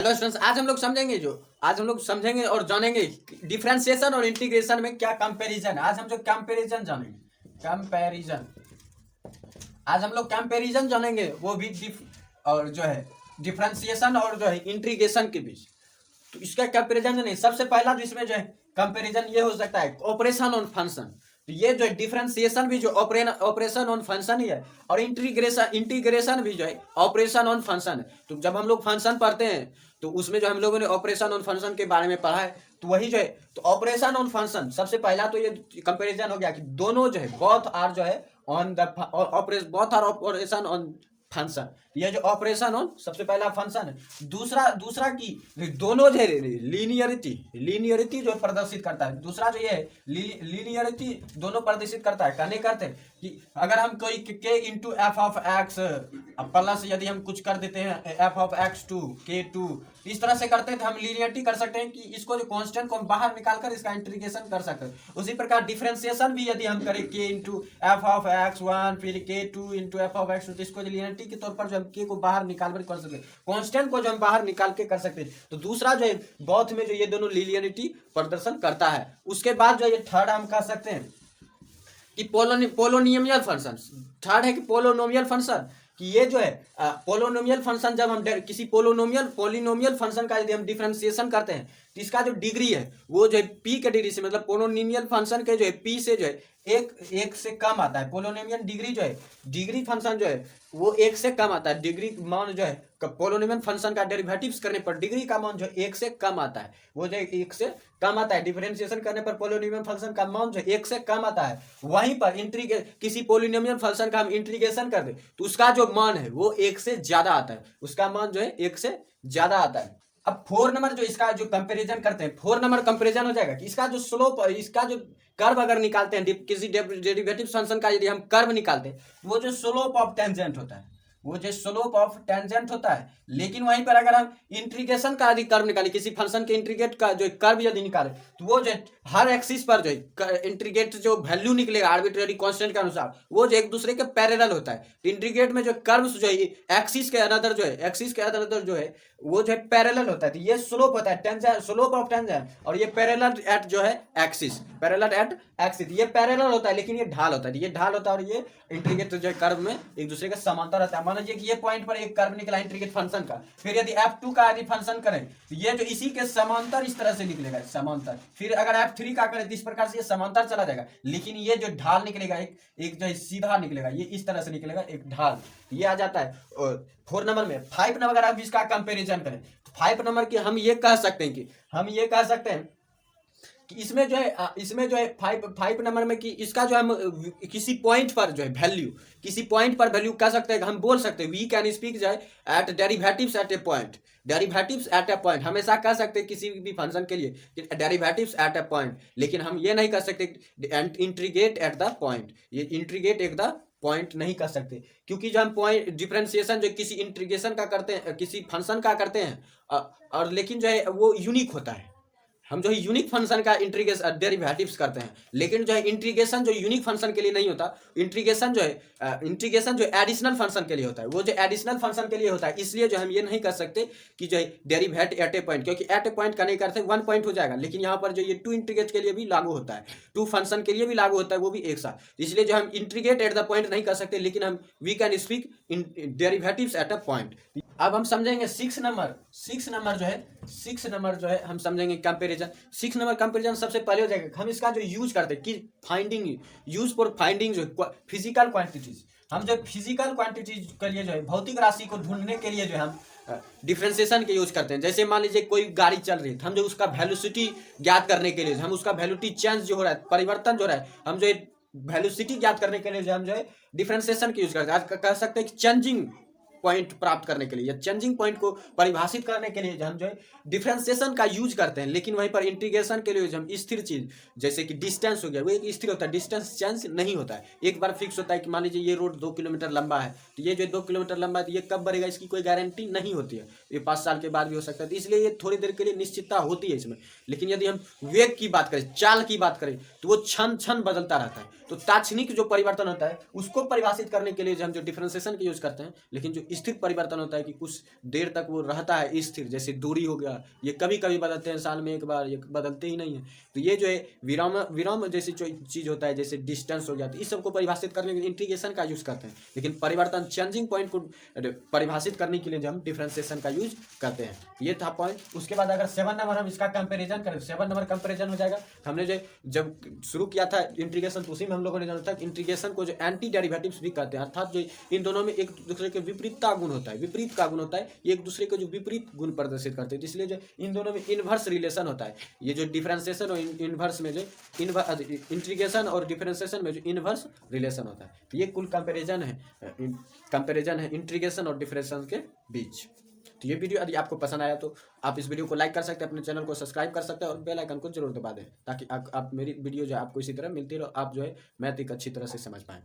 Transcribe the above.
Hello students, आज हम लोग समझेंगे और जानेंगे डिफरेंशिएशन और इंटीग्रेशन में क्या कंपैरिजन। आज हम जो कंपैरिजन जानेंगे, कंपैरिजन आज हम लोग कंपैरिजन जानेंगे, वो भी और जो है डिफरेंशिएशन और जो है इंटीग्रेशन के बीच। तो इसका कंपैरिजन नहीं, सबसे पहला जो इसमें जो है कंपैरिजन ये हो सकता है ऑपरेशन ऑन फंक्शन। तो ये जो है डिफरेंशिएशन भी जो ऑपरेशन ऑन फंक्शन ही है, और इंटीग्रेशन भी जो है ऑपरेशन ऑन फंक्शन है। तो जब हम लोग फंक्शन पढ़ते हैं तो उसमें जो हम लोगों ने ऑपरेशन ऑन फंक्शन के बारे में पढ़ा है, तो वही जो है तो ऑपरेशन ऑन फंक्शन सबसे पहला तो ये कंपैरिजन हो गया कि दोनों जो है बोथ आर जो है on the both are operation on function. ये जो ऑपरेशन ऑन सबसे पहला फंक्शन है। दूसरा की दोनों जो लीनियरिटी जो प्रदर्शित करता है। दूसरा जो ये लीनियरिटी दोनों प्रदर्शित करता है। कहने करते हैं कि अगर हम कोई के into F of x plus यदि हम कुछ कर देते हैं एफ ऑफ एक्स टू के टू, इस तरह से करते हैं तो हम लीनियरिटी कर सकते हैं कि इसको जो कांस्टेंट को हम बाहर निकालकर इसका इंटीग्रेशन कर सकते हैं। उसी प्रकार डिफरेंशिएशन भी यदि हम करें K into F of X one फिर K two into F of X two, तो इसको लीनियरिटी के तौर पर जो हम के को बाहर निकाल कर सकते हैं, कांस्टेंट को जो हम बाहर निकाल के कर सकते हैं। तो दूसरा जो है बोथ में जो ये दोनों लीनियरिटी प्रदर्शन करता है। उसके बाद जो ये थर्ड हम कह सकते हैं कि पोलोनियमियल फंक्शन। थर्ड है कि पोलोनोमियल फंक्शन, कि ये जो है पोलोनोमियल फंक्शन, जब हम किसी पोलिनोमियल फंक्शन का यदि हम डिफरेंशिएशन करते हैं तो इसका जो डिग्री है वो जो है पी के डिग्री से, मतलब पोलोनोमियल फंक्शन के जो है पी से जो है एक से कम आता है। पोलोनोमियल डिग्री जो है डिग्री फंक्शन जो है वो एक से कम आता है। डिग्री मान जो है पोलोनोमियल फंक्शन का डेरिवेटिव्स करने पर डिग्री का मान जो है एक से कम आता है, वो जो एक से कम आता है। डिफरेंशिएशन करने पर पोलोनोमियल फंक्शन का मान जो है एक से कम आता है। वहीं पर किसी पोलिनोमियल फंक्शन का हम इंटीग्रेशन कर दे तो उसका जो मान है वो एक से ज्यादा आता है, उसका मान जो है एक से ज्यादा आता है। अब 4 नंबर जो इसका जो कंपैरिजन करते हैं, 4 नंबर कंपैरिजन हो जाएगा कि इसका जो स्लोप, इसका जो कर्व अगर निकालते हैं किसी डेरिवेटिव फंक्शन का, यदि हम कर्व निकालते हैं वो जो स्लोप ऑफ टेंजेंट होता है, वो जो स्लोप ऑफ टेंजेंट होता है। लेकिन वहीं पर अगर हम इंटीग्रेशन का यदि कर्व निकाले, किसी फंक्शन के इंटीग्रेट का जो कर्व यदि निकाले, तो वो जो हर एक्सिस पर जो इंटीग्रेट जो वैल्यू निकलेगा आर्बिट्रेरी कांस्टेंट के अनुसार, वो जो एक दूसरे के पैरेलल होता है। इंटीग्रेट में जो कर्व्स जो है एक्सिस के अनदर जो है वो जो है पैरेलल होता है। तो ये स्लोप होता है टेंजेंट, स्लोप ऑफ टेंजेंट, और ये पैरेलल एट जो है एक्सिस, पैरेलल एट एक्सिस। ये पैरेलल होता है लेकिन ये ढाल होता है, ये ढाल होता है, और ये इंटीग्रेट जो कर्व में एक दूसरे के समांतर रहता है। मान लीजिए कि ये पॉइंट पर एक कर्व निकला इंटीग्रेट फंक्शन का, फिर यदि f2 का यदि फंक्शन करें तो ये जो इसी के समांतर इस तरह से निकलेगा, समांतर। फिर अगर f3 का करें तो इस प्रकार से ये समांतर चला जाएगा, लेकिन ये जो ढाल निकलेगा एक जो सीधा निकलेगा, ये इस तरह से निकलेगा एक ढाल, ये आ जाता है। और 4 नंबर में 5 नंबर अगर आप इसका कंपेरिजन करें तो 5 नंबर की हम ये कह सकते हैं कि इसमें जो है 5 नंबर में कि इसका जो हम किसी पॉइंट पर जो है वैल्यू कह सकते हैं, हम बोल सकते हैं वी कैन स्पीक जो है एट डेरिवेटिव्स एट ए पॉइंट। हमेशा कह सकते हैं किसी भी फंक्शन के लिए डेरिवेटिव्स एट ए पॉइंट, लेकिन हम ये नहीं कह सकते इंटीग्रेट एट द पॉइंट। ये इंटीग्रेट एट द पॉइंट नहीं कर सकते, क्योंकि जब हम पॉइंट डिफरेंशिएशन जो किसी इंटीग्रेशन का करते हैं, किसी फंक्शन का करते हैं, और लेकिन जो है वो यूनिक होता है। हम जो है यूनिक फंक्शन का इंटीग्रेशन डेरिवेटिव्स करते हैं, लेकिन जो है इंटीग्रेशन जो यूनिक फंक्शन के लिए नहीं होता। इंटीग्रेशन जो एडिशनल फंक्शन के लिए होता है, वो जो एडिशनल फंक्शन के लिए होता है। इसलिए जो हम ये नहीं कर सकते कि जो है डेरिवेट एट ए पॉइंट, क्योंकि एट ए पॉइंट का नहीं करते, 1 पॉइंट हो जाएगा। लेकिन यहाँ पर जो ये 2 इंटीग्रेट के लिए भी लागू होता है, 2 फंक्शन के लिए भी लागू होता है, वो भी एक साथ। इसलिए जो हम इंटीग्रेट एट द पॉइंट नहीं कर सकते, लेकिन हम we can speak derivatives at a point. अब हम समझेंगे 6 नंबर जो है हम समझेंगे कंपैरिजन। 6 नंबर कंपैरिजन सबसे पहले हो जाएगा हम इसका जो यूज करते हैं कि यूज फॉर फाइंडिंग जो फिजिकल क्वांटिटीज। हम जो फिजिकल क्वांटिटीज के लिए जो है भौतिक राशि को ढूंढने के लिए जो है हम डिफरेंशिएशन के यूज करते हैं। जैसे मान लीजिए कोई गाड़ी चल रही है, हम जो उसका वेलोसिटी ज्ञात करने के लिए, हम उसका वेलोसिटी चेंज जो हो रहा है, परिवर्तन जो हो रहा है, हम जो है वेलोसिटी ज्ञात करने के लिए जो हम जो है डिफरेंशिएशन के यूज करते हैं। आज कह सकते हैं कि चेंजिंग पॉइंट प्राप्त करने के लिए या चेंजिंग पॉइंट को परिभाषित करने के लिए हम जो है डिफरेंशिएशन का यूज करते हैं। लेकिन वहीं पर इंटीग्रेशन के लिए हम स्थिर चीज जैसे कि डिस्टेंस हो गया, वो एक स्थिर होता है, डिस्टेंस चेंज नहीं होता है, एक बार फिक्स होता है। कि मान लीजिए ये रोड 2 किलोमीटर लंबा है, तो ये जो 2 किलोमीटर लंबा है तो ये कब बढ़ेगा इसकी कोई गारंटी नहीं होती है, ये 5 साल के बाद भी हो सकता है। तो इसलिए ये थोड़ी देर के लिए निश्चितता होती है इसमें। लेकिन यदि हम वेग की बात करें, चाल की बात करें, तो वो क्षण बदलता रहता है। तो तात्क्षणिक जो परिवर्तन होता है उसको परिभाषित करने के लिए हम जो डिफरेंशिएशन का यूज करते हैं। लेकिन जो स्थिर परिवर्तन होता है कि कुछ देर तक वो रहता है स्थिर, जैसे दूरी हो गया, ये कभी कभी बदलते हैं, साल में एक बार, ये बदलते ही नहीं है। तो ये जो है विराम विराम जैसी जो चीज़ होता है, जैसे डिस्टेंस हो गया, तो इस सबको परिभाषित करने के लिए इंटीग्रेशन का यूज करते हैं। लेकिन परिवर्तन चेंजिंग पॉइंट को परिभाषित करने के लिए जो हम डिफरेंशिएशन का यूज करते हैं। ये था पॉइंट। उसके बाद अगर 7 नंबर हम इसका कंपेरिजन करें, 7 नंबर कंपेरिजन हो जाएगा। हमने जो जब शुरू किया था इंटीग्रेशन, तो उसी में हम लोगों ने जाना था इंटीग्रेशन को जो एंटी डेरिवेटिव्स भी कहते हैं, अर्थात जो इन दोनों में एक दूसरे के विपरीतता गुण होता है, विपरीत का गुण होता है, ये एक दूसरे को जो विपरीत गुण प्रदर्शित करते हैं, इसलिए जो इन दोनों में इनवर्स रिलेशन होता है। ये जो डिफरेंशिएशन और इनवर्स में जो इंटीग्रेशन और डिफरेंशिएशन में जो इनवर्स रिलेशन होता है, ये कुल कंपेरिजन है इंटीग्रेशन और डिफरेंशिएशन के बीच। तो ये वीडियो यदि आपको पसंद आया तो आप इस वीडियो को लाइक कर सकते हैं, अपने चैनल को सब्सक्राइब कर सकते हैं और बेल आइकन को जरूर दबा दें, ताकि आप मेरी वीडियो जो है आपको इसी तरह मिलती रहे, आप जो है मैथ एक अच्छी तरह से समझ पाएं।